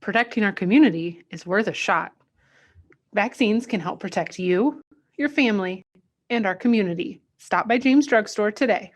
protecting our community is worth a shot. Vaccines can help protect you, your family, and our community. Stop by James Drugstore today.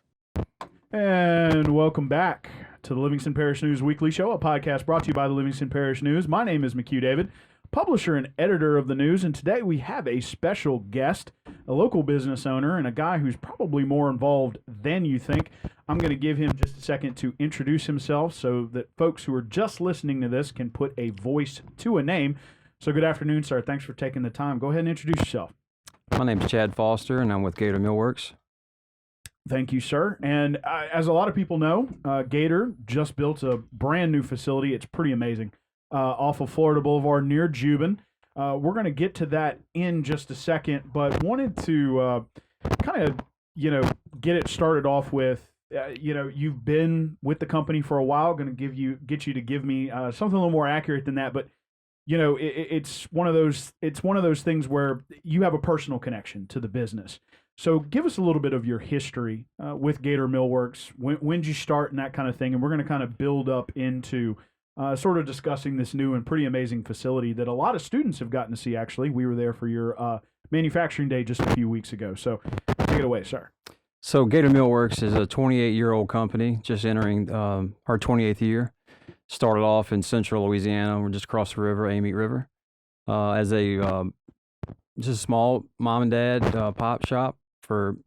And welcome back to the Livingston Parish News Weekly Show, a podcast brought to you by the Livingston Parish News. My name is McHugh David, publisher and editor of the news, and today we have a special guest, a local business owner, and a guy who's probably more involved than you think. I'm going to give him just a second to introduce himself so that folks who are just listening to this can put a voice to a name. So good afternoon, sir. Thanks for taking the time. Go ahead and introduce yourself. My name is Chad Foster, and I'm with Gator Millworks. Thank you, sir. And as a lot of people know, Gator just built a brand new facility. It's pretty amazing off of Florida Boulevard near Jubin. We're going to get to that in just a second, but wanted to kind of, get it started off with, you've been with the company for a while. Going to get you to give me something a little more accurate than that, but it's one of those things where you have a personal connection to the business. So give us a little bit of your history with Gator Millworks. When did you start and that kind of thing? And we're going to kind of build up into sort of discussing this new and pretty amazing facility that a lot of students have gotten to see, actually. We were there for your manufacturing day just a few weeks ago. So take it away, sir. So Gator Millworks is a 28-year-old company, just entering our 28th year. Started off in central Louisiana. We're just across the river, Amite River, as just a small mom and dad pop shop for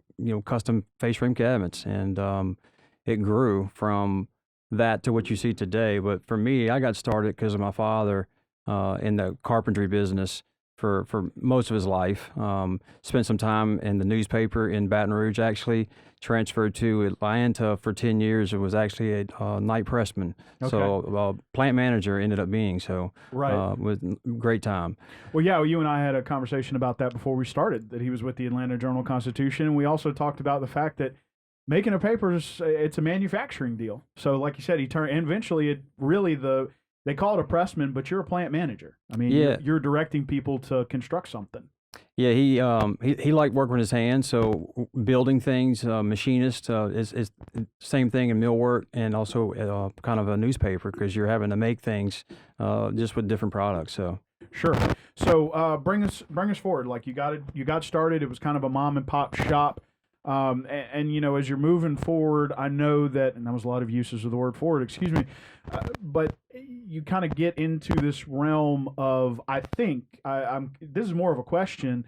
custom face frame cabinets, and it grew from that to what you see today. But for me, I got started because of my father in the carpentry business for most of his life. Spent some time in the newspaper in Baton Rouge, actually. Transferred to Atlanta for 10 years. It was actually a night pressman. Okay. So plant manager ended up being. So right. With great time. Well, yeah, you and I had a conversation about that before we started, that he was with the Atlanta Journal-Constitution. And we also talked about the fact that making a paper, it's a manufacturing deal. So like you said, and eventually they call it a pressman, but you're a plant manager. I mean, yeah. You're directing people to construct something. Yeah, he liked working with his hands, so building things, machinist is same thing in millwork, and also kind of a newspaper, because you're having to make things just with different products. So sure. So bring us forward. Like you got started. It was kind of a mom and pop shop. And as you're moving forward, I know that, and that was a lot of uses of the word forward, excuse me, but you kind of get into this realm of, I think, this is more of a question.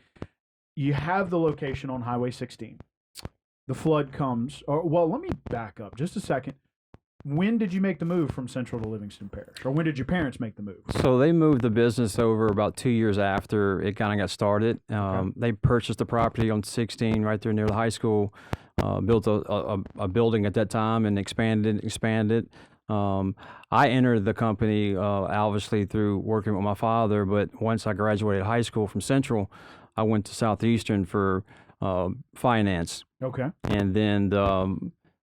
You have the location on Highway 16. The flood comes, let me back up just a second. When did you make the move from Central to Livingston Parish, or when did your parents make the move? So they moved the business over about 2 years after it kind of got started. Okay. They purchased the property on 16 right there near the high school, built a building at that time and expanded. I entered the company obviously through working with my father, but once I graduated high school from Central, I went to Southeastern for finance. Okay. And then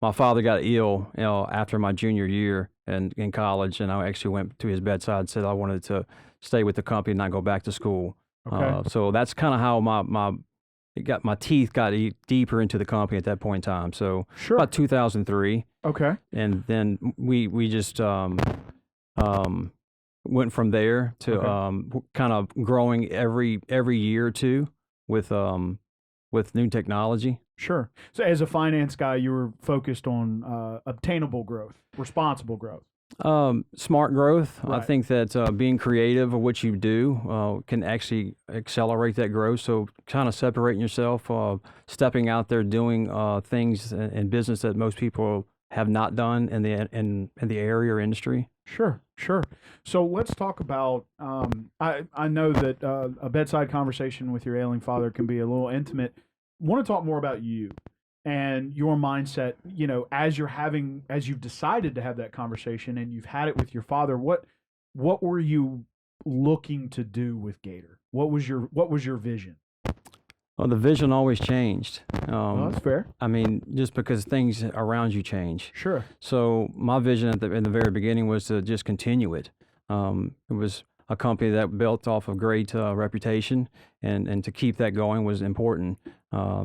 my father got ill, after my junior year in college, and I actually went to his bedside and said I wanted to stay with the company and not go back to school. Okay. So that's kind of how my teeth got deeper into the company at that point in time. So sure. About 2003. Okay. And then we just went from there to kind of growing every year or two with new technology. Sure. So as a finance guy, you were focused on obtainable growth, responsible growth. Smart growth. Right. I think that being creative of what you do can actually accelerate that growth. So kind of separating yourself, stepping out there, doing things in business that most people have not done in the area or industry. Sure. So let's talk about, I know that a bedside conversation with your ailing father can be a little intimate. Want to talk more about you and your mindset, as you've decided to have that conversation and you've had it with your father. What were you looking to do with Gator? What was your vision? Well, the vision always changed. Well, that's fair. I mean, just because things around you change. Sure. So my vision in the very beginning was to just continue it. It was a company that built off of great reputation, and to keep that going was important.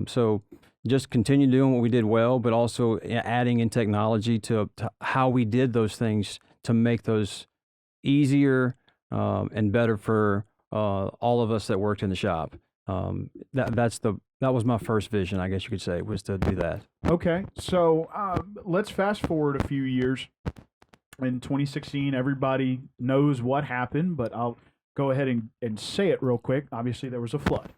So just continue doing what we did well, but also adding in technology to how we did those things to make those easier, and better for all of us that worked in the shop. That was my first vision, I guess you could say, was to do that. Okay, so let's fast forward a few years. In 2016, everybody knows what happened, but I'll go ahead and say it real quick. Obviously, there was a flood.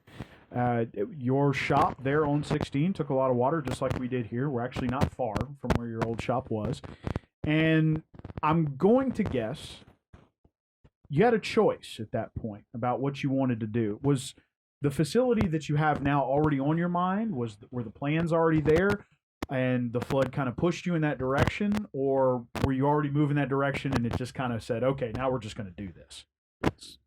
Your shop there on 16 took a lot of water, just like we did here. We're actually not far from where your old shop was. And I'm going to guess you had a choice at that point about what you wanted to do. Was the facility that you have now already on your mind? Were the plans already there, and the flood kind of pushed you in that direction, or were you already moving that direction and it just kind of said, okay, now we're just going to do this?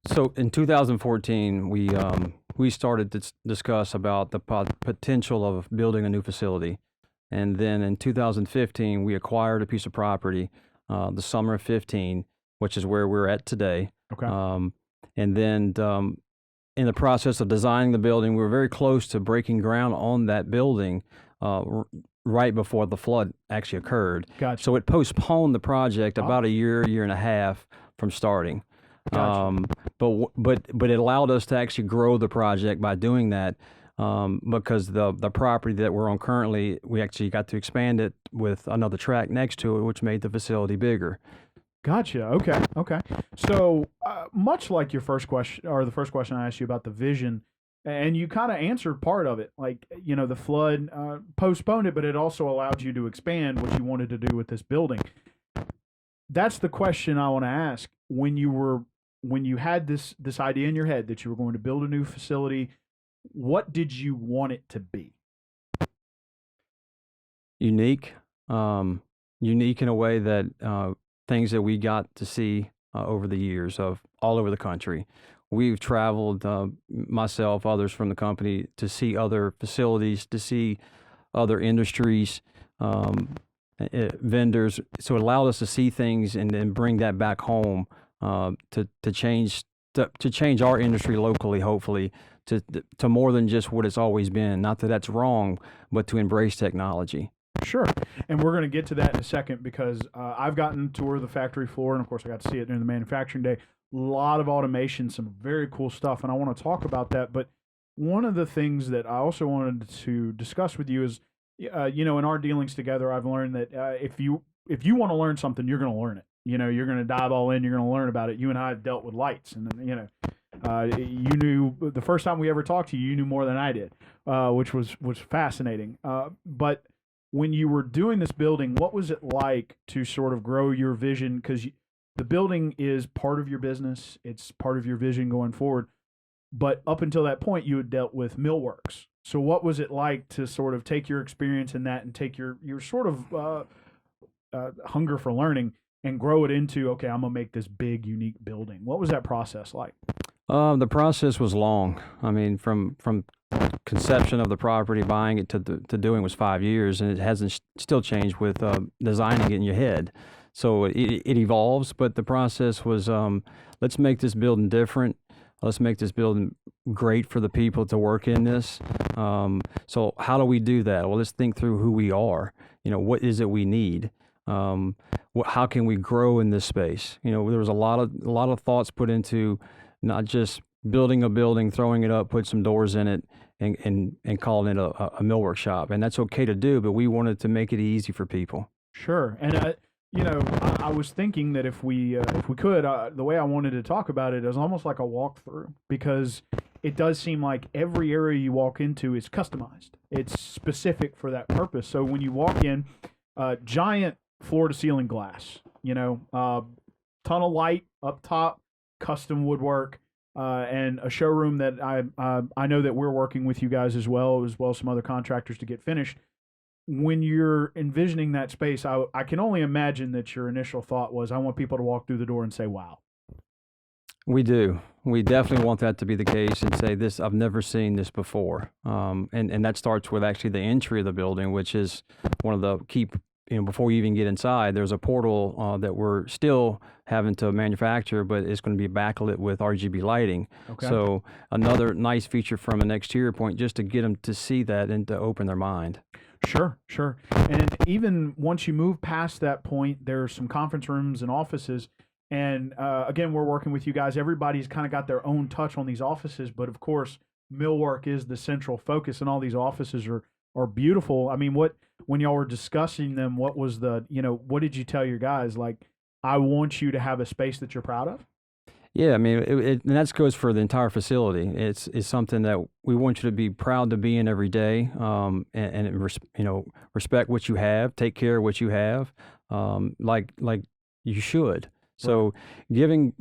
So in 2014, we started to discuss about the potential of building a new facility, and then in 2015, we acquired a piece of property, the summer of 15, which is where we're at today. Okay. And then in the process of designing the building, we were very close to breaking ground on that building right before the flood actually occurred. Gotcha. So it postponed the project about a year and a half from starting. Gotcha. But it allowed us to actually grow the project by doing that, because the property that we're on currently, we actually got to expand it with another track next to it, which made the facility bigger. Gotcha. Okay. So much like your first question, or the first question I asked you about the vision, and you kind of answered part of it, like, the flood postponed it, but it also allowed you to expand what you wanted to do with this building. That's the question I want to ask. When you had this idea in your head that you were going to build a new facility, what did you want it to be? Unique in a way that things that we got to see over the years of all over the country. We've traveled, myself, others from the company, to see other facilities, to see other industries, vendors. So it allowed us to see things and then bring that back home, to change our industry locally, hopefully, to more than just what it's always been. Not that that's wrong, but to embrace technology. Sure. And we're going to get to that in a second, because I've gotten to tour the factory floor, and of course I got to see it during the manufacturing day. A lot of automation, some very cool stuff, and I want to talk about that. But one of the things that I also wanted to discuss with you is, in our dealings together, I've learned that if you want to learn something, you're going to learn it. You're going to dive all in. You're going to learn about it. You and I have dealt with lights, and you knew the first time we ever talked to you, you knew more than I did, which was fascinating. But when you were doing this building, what was it like to sort of grow your vision? Because the building is part of your business. It's part of your vision going forward. But up until that point, you had dealt with Millworks. So what was it like to sort of take your experience in that and take your sort of hunger for learning and grow it into, okay, I'm going to make this big, unique building? What was that process like? The process was long. I mean, from conception of the property, buying it to doing was 5 years, and it hasn't still changed with designing it in your head. So it evolves, but the process was, let's make this building different. Let's make this building great for the people to work in this. So how do we do that? Well, let's think through who we are. What is it we need? How can we grow in this space? There was a lot of thoughts put into not just building a building, throwing it up, put some doors in it, and calling it a millwork shop. And that's okay to do, but we wanted to make it easy for people. Sure. And I was thinking that if we could, the way I wanted to talk about it is almost like a walkthrough, because it does seem like every area you walk into is customized. It's specific for that purpose. So when you walk in, giant floor to ceiling glass, ton of light up top, custom woodwork, and a showroom that I know that we're working with you guys as well as some other contractors to get finished. When you're envisioning that space, I can only imagine that your initial thought was, I want people to walk through the door and say, wow. We do. We definitely want that to be the case and say, this, I've never seen this before. And that starts with actually the entry of the building, which is one of the key, before you even get inside, there's a portal that we're still having to manufacture, but it's going to be backlit with RGB lighting. Okay. So another nice feature from an exterior point, just to get them to see that and to open their mind. Sure. And even once you move past that point, there are some conference rooms and offices, And again, we're working with you guys. Everybody's kind of got their own touch on these offices, but of course, millwork is the central focus, and all these offices are beautiful. I mean, when y'all were discussing them, what was what did you tell your guys? Like, I want you to have a space that you're proud of. Yeah, I mean, and that goes for the entire facility. It's something that we want you to be proud to be in every day, respect what you have, take care of what you have, like you should. So, giving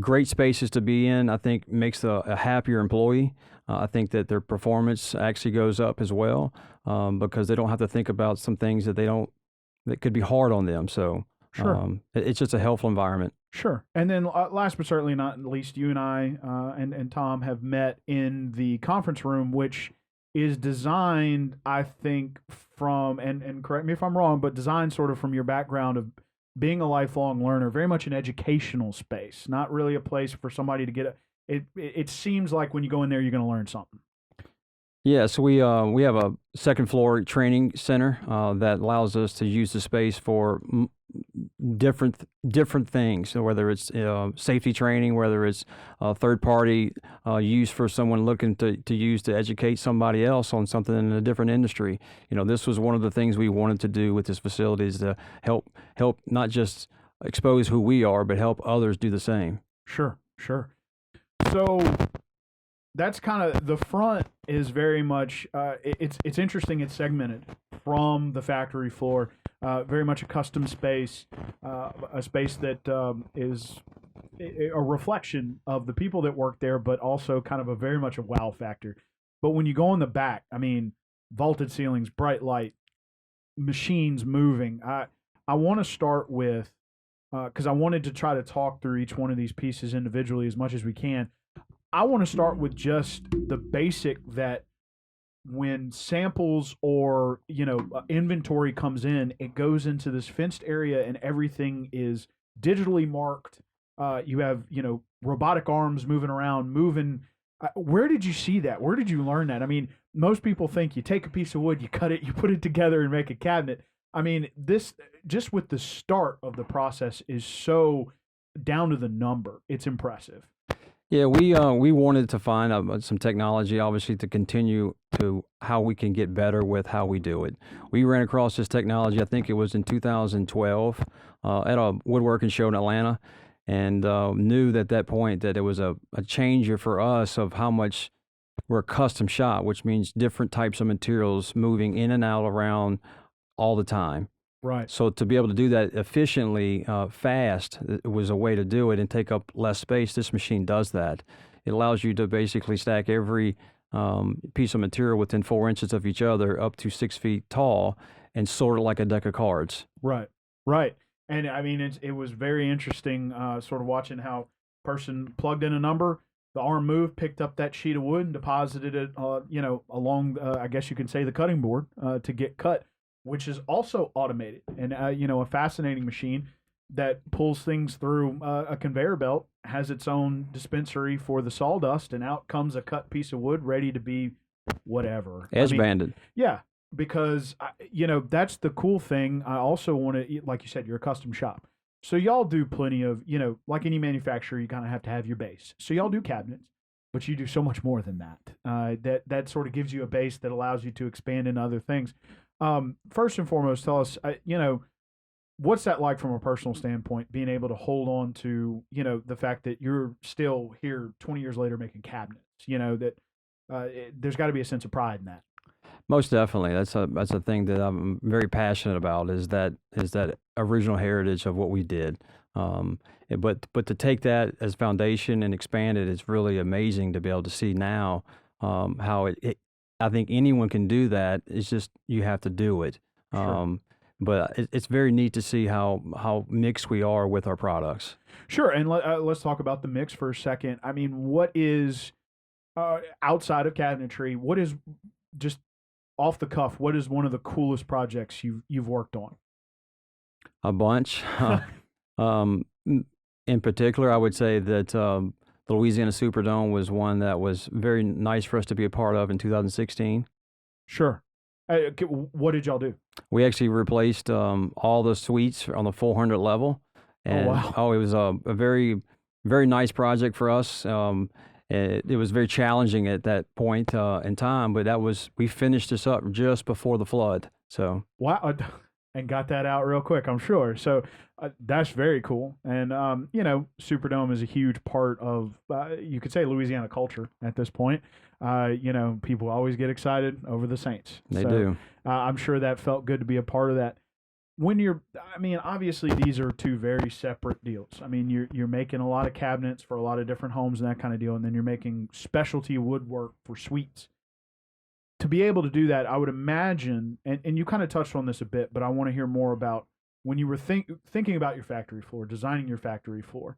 great spaces to be in, I think makes a happier employee. I think that their performance actually goes up as well, because they don't have to think about some things that that could be hard on them. So, Sure. It's just a helpful environment. Sure. And then last but certainly not least, you and I and Tom have met in the conference room, which is designed, I think, from, and correct me if I'm wrong, but designed sort of from your background of being a lifelong learner, very much an educational space, not really a place for somebody to get it seems like when you go in there, you're going to learn something. Yeah, so we have a second floor training center that allows us to use the space for different things. So whether it's safety training, whether it's third party use for someone looking to use to educate somebody else on something in a different industry. This was one of the things we wanted to do with this facility, is to help not just expose who we are, but help others do the same. Sure. So that's kind of, the front is very much it's interesting. It's segmented from the factory floor, very much a custom space, a space that is a reflection of the people that work there, but also kind of a very much a wow factor. But when you go in the back, I mean, vaulted ceilings, bright light, machines moving. I want to start with, because I wanted to try to talk through each one of these pieces individually as much as we can. I want to start with just the basic that when samples or inventory comes in, it goes into this fenced area and everything is digitally marked. You have robotic arms moving around. Where did you see that? Where did you learn that? I mean, most people think you take a piece of wood, you cut it, you put it together and make a cabinet. I mean, this, just with the start of the process, is so down to the number. It's impressive. Yeah, we wanted to find some technology, obviously, to continue to how we can get better with how we do it. We ran across this technology, I think it was in 2012, at a woodworking show in Atlanta, and knew at that point that it was a changer for us of how much we're a custom shop, which means different types of materials moving in and out around all the time. Right. So to be able to do that efficiently, fast, it was a way to do it and take up less space. This machine does that. It allows you to basically stack every piece of material within 4 inches of each other up to 6 feet tall and sort of like a deck of cards. Right. And I mean, it was very interesting sort of watching how person plugged in a number, the arm moved, picked up that sheet of wood and deposited it, along, I guess you can say, the cutting board to get cut, which is also automated and, a fascinating machine that pulls things through a conveyor belt, has its own dispensary for the sawdust, and out comes a cut piece of wood ready to be whatever. Edge banded. Yeah, because, that's the cool thing. I also want to, like you said, you're a custom shop. So y'all do plenty of, like any manufacturer, you kind of have to have your base. So y'all do cabinets, but you do so much more than that. That sort of gives you a base that allows you to expand into other things. First and foremost, tell us, what's that like from a personal standpoint, being able to hold on to, the fact that you're still here 20 years later making cabinets, there's got to be a sense of pride in that. Most definitely. That's a thing that I'm very passionate about, is that original heritage of what we did. But to take that as foundation and expand it, it's really amazing to be able to see now how it I think anyone can do that. It's just you have to do it. Sure. But it's very neat to see how mixed we are with our products. Sure, and let's talk about the mix for a second. I mean, what is outside of cabinetry? What is, just off the cuff, what is one of the coolest projects you've worked on? A bunch. In particular, I would say that the Louisiana Superdome was one that was very nice for us to be a part of in 2016. Sure. What did y'all do? We actually replaced all the suites on the 400 level, And wow. it was a very, very nice project for us. It was very challenging at that point in time, but we finished this up just before the flood. So Wow. And got that out real quick, I'm sure. So that's very cool. And, Superdome is a huge part of, you could say, Louisiana culture at this point. People always get excited over the Saints. they do. I'm sure that felt good to be a part of that. Obviously these are two very separate deals. I mean, you're making a lot of cabinets for a lot of different homes and that kind of deal, and then you're making specialty woodwork for suites. To be able to do that, I would imagine, and you kind of touched on this a bit, but I want to hear more about when you were thinking about your factory floor, designing your factory floor.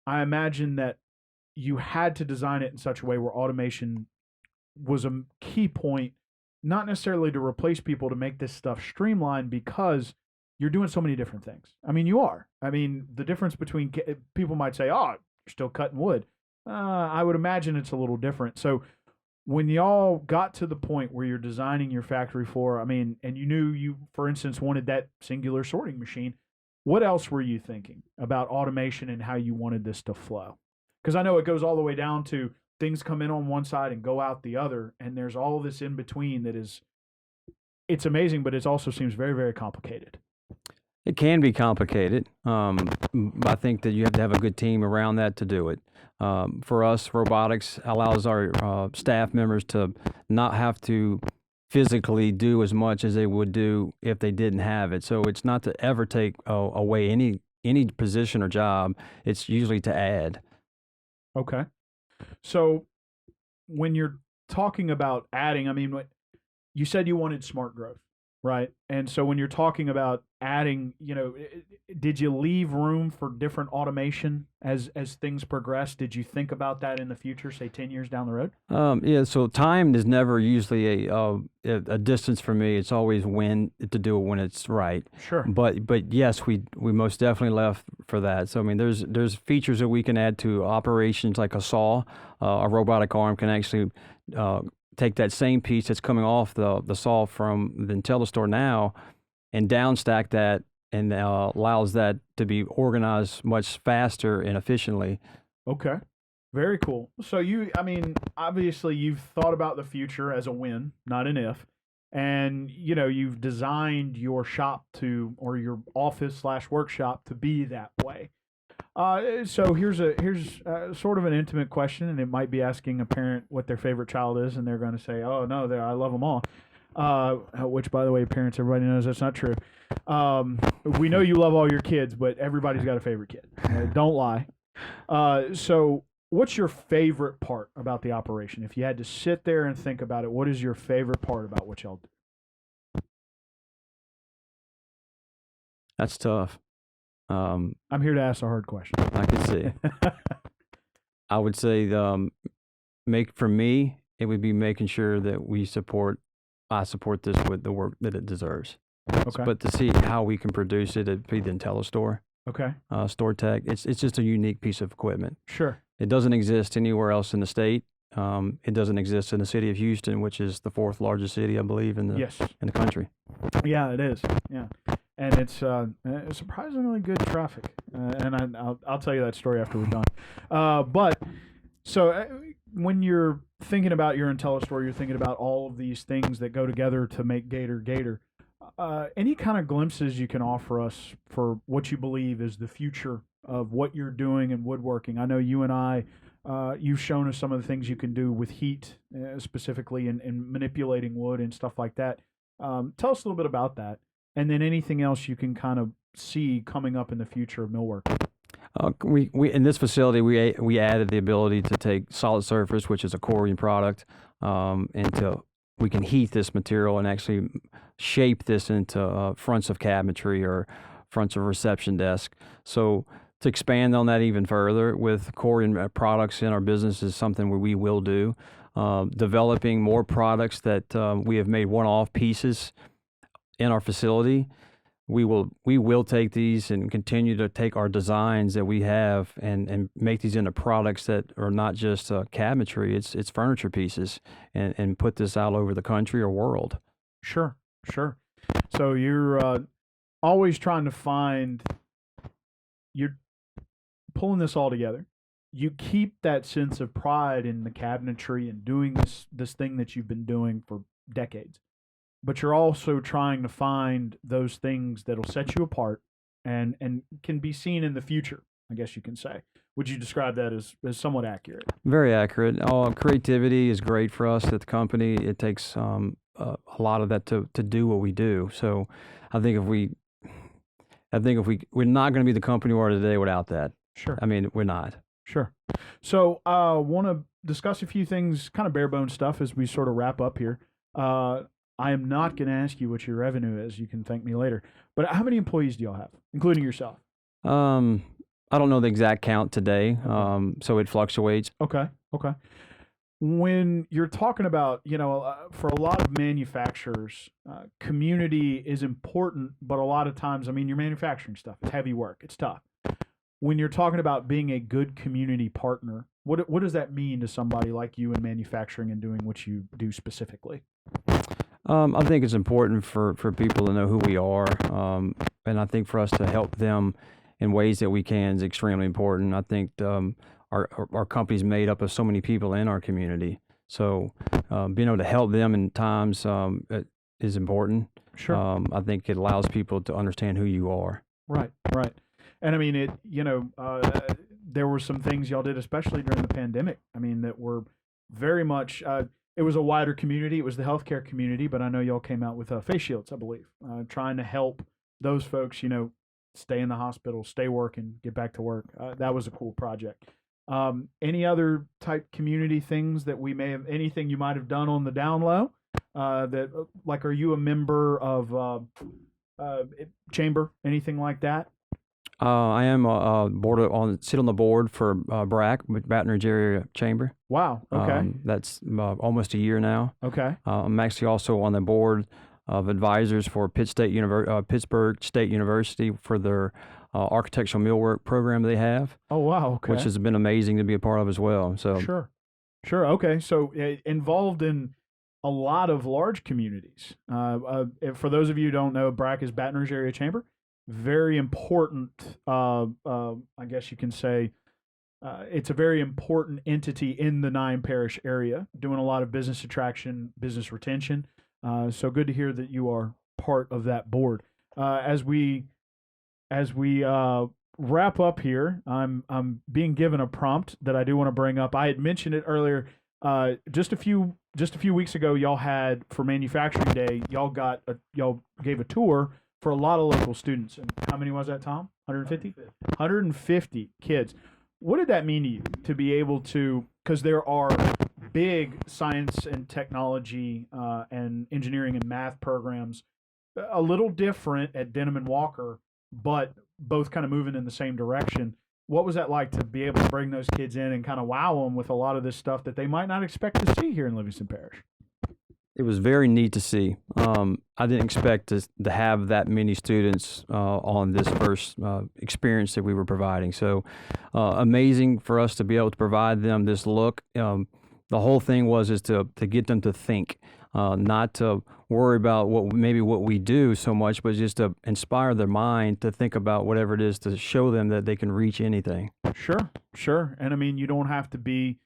I imagine that you had to design it in such a way where automation was a key point, not necessarily to replace people, to make this stuff streamlined, because you're doing so many different things. I mean, you are. I mean, the difference between people might say, "Oh, you're still cutting wood." I would imagine it's a little different. So when y'all got to the point where you're designing your factory floor, and you knew you, for instance, wanted that singular sorting machine, what else were you thinking about automation and how you wanted this to flow? Because I know it goes all the way down to things come in on one side and go out the other, and there's all this in between it's amazing, but it also seems very, very complicated. It can be complicated. I think that you have to have a good team around that to do it. For us, robotics allows our staff members to not have to physically do as much as they would do if they didn't have it. So it's not to ever take away any position or job. It's usually to add. Okay. So when you're talking about adding, you said you wanted smart growth, right? And so when you're talking about adding, did you leave room for different automation as things progress? Did you think about that in the future, say 10 years down the road? Yeah, so time is never usually a distance for me. It's always when to do it when it's right. Sure. But yes, we most definitely left for that. So there's features that we can add to operations, like a saw. A robotic arm can actually take that same piece that's coming off the saw from the IntelliStore now and downstack that, and allows that to be organized much faster and efficiently. Okay. Very cool. So obviously you've thought about the future as a when, not an if. And, you've designed your shop or your office / workshop to be that way. So here's sort of an intimate question, and it might be asking a parent what their favorite child is, and they're going to say, "Oh no, I love them all." Which, by the way, parents, everybody knows that's not true. We know you love all your kids, but everybody's got a favorite kid. Don't lie. So what's your favorite part about the operation? If you had to sit there and think about it, what is your favorite part about what y'all do? That's tough. I'm here to ask a hard question. I can see. I would say for me, it would be making sure that I support this with the work that it deserves. Okay. But to see how we can produce it, it'd be the IntelliStore. Okay. Store Tech. It's just a unique piece of equipment. Sure. It doesn't exist anywhere else in the state. It doesn't exist in the city of Houston, which is the 4th largest city, I believe, in the country. Yeah, it is. Yeah. And it's surprisingly good traffic, and I'll tell you that story after we're done. But so when you're thinking about your IntelliStore, you're thinking about all of these things that go together to make Gator. Any kind of glimpses you can offer us for what you believe is the future of what you're doing in woodworking? I know you and I, you've shown us some of the things you can do with heat, specifically in manipulating wood and stuff like that. Tell us a little bit about that. And then anything else you can kind of see coming up in the future of millwork. We in this facility we added the ability to take solid surface, which is a Corian product, we can heat this material and actually shape this into fronts of cabinetry or fronts of reception desk. So to expand on that even further with Corian products in our business is something where we will do. Developing more products that we have made one-off pieces in our facility. We will take these and continue to take our designs that we have and make these into products that are not just cabinetry, it's furniture pieces, and put this out over the country or world. Sure. So you're always trying to find you're pulling this all together. You keep that sense of pride in the cabinetry and doing this thing that you've been doing for decades. But you're also trying to find those things that'll set you apart and can be seen in the future, I guess you can say. Would you describe that as somewhat accurate? Very accurate. Creativity is great for us at the company. It takes a lot of that to do what we do. So I think if we're not going to be the company we are today without that. Sure. I mean, we're not. Sure. So want to discuss a few things, kind of bare bones stuff as we sort of wrap up here. I am not going to ask you what your revenue is. You can thank me later. But how many employees do y'all have, including yourself? I don't know the exact count today, so it fluctuates. Okay. When you're talking about, for a lot of manufacturers, community is important, but a lot of times, I mean, you're manufacturing stuff. It's heavy work. It's tough. When you're talking about being a good community partner, what does that mean to somebody like you in manufacturing and doing what you do specifically? I think it's important for people to know who we are, and I think for us to help them in ways that we can is extremely important. I think our company's made up of so many people in our community, so being able to help them in times is important. Sure. I think it allows people to understand who you are. Right. And I mean, there were some things y'all did, especially during the pandemic. I mean, that were very much. It was a wider community. It was the healthcare community, but I know y'all came out with face shields, I believe, trying to help those folks, stay in the hospital, stay working, get back to work. That was a cool project. Any other type community things that anything you might have done on the down low? Are you a member of chamber, anything like that? I am sit on the board for BRAC, Baton Rouge Area Chamber. Wow. Okay. That's almost a year now. Okay. I'm actually also on the board of advisors for Pittsburgh State University for their architectural millwork program they have. Oh, wow. Okay. Which has been amazing to be a part of as well. So Sure. Okay. So involved in a lot of large communities. For those of you who don't know, BRAC is Baton Rouge Area Chamber. Very important, I guess you can say, it's a very important entity in the 9-parish area, doing a lot of business attraction, business retention. So good to hear that you are part of that board. As we wrap up here, I'm being given a prompt that I do want to bring up. I had mentioned it earlier. Just a few weeks ago, y'all had for Manufacturing Day, y'all gave a tour for a lot of local students. And how many was that, Tom? 150? 150 kids. What did that mean to you to be able to, because there are big science and technology and engineering and math programs, a little different at Denham and Walker, but both kind of moving in the same direction. What was that like to be able to bring those kids in and kind of wow them with a lot of this stuff that they might not expect to see here in Livingston Parish? It was very neat to see. I didn't expect to have that many students on this first experience that we were providing. So amazing for us to be able to provide them this look. The whole thing is to get them to think, not to worry about what we do so much, but just to inspire their mind to think about whatever it is, to show them that they can reach anything. Sure. And I mean, you don't have to be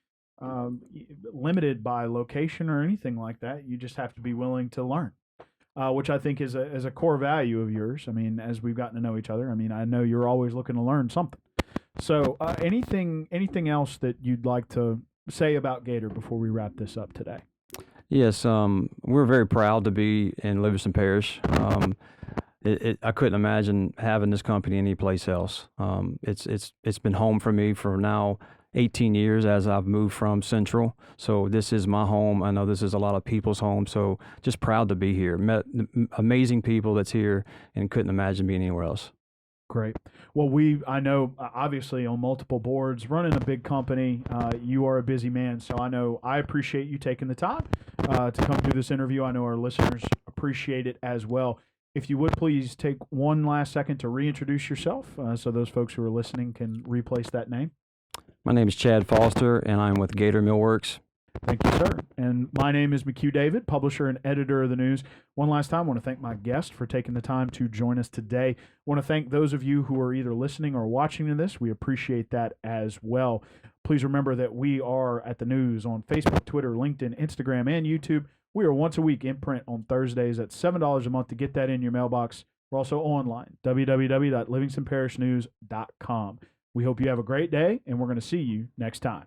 limited by location or anything like that. You just have to be willing to learn, which I think is a core value of yours. I mean, as we've gotten to know each other, I mean, I know you're always looking to learn something. So anything else that you'd like to say about Gator before we wrap this up today? Yes, we're very proud to be in Livingston Parish. I couldn't imagine having this company anyplace else. It's been home for me for now 18 years as I've moved from Central. So this is my home. I know this is a lot of people's home. So just proud to be here. Met amazing people that's here and couldn't imagine being anywhere else. Great. Well, I know obviously on multiple boards, running a big company, you are a busy man. So I appreciate you taking the time to come do this interview. I know our listeners appreciate it as well. If you would please take one last second to reintroduce yourself so those folks who are listening can replace that name. My name is Chad Foster, and I'm with Gator Millworks. Thank you, sir. And my name is McHugh David, publisher and editor of the news. One last time, I want to thank my guest for taking the time to join us today. I want to thank those of you who are either listening or watching to this. We appreciate that as well. Please remember that we are at the news on Facebook, Twitter, LinkedIn, Instagram, and YouTube. We are once a week in print on Thursdays at $7 a month to get that in your mailbox. We're also online, www.livingstonparishnews.com. We hope you have a great day, and we're going to see you next time.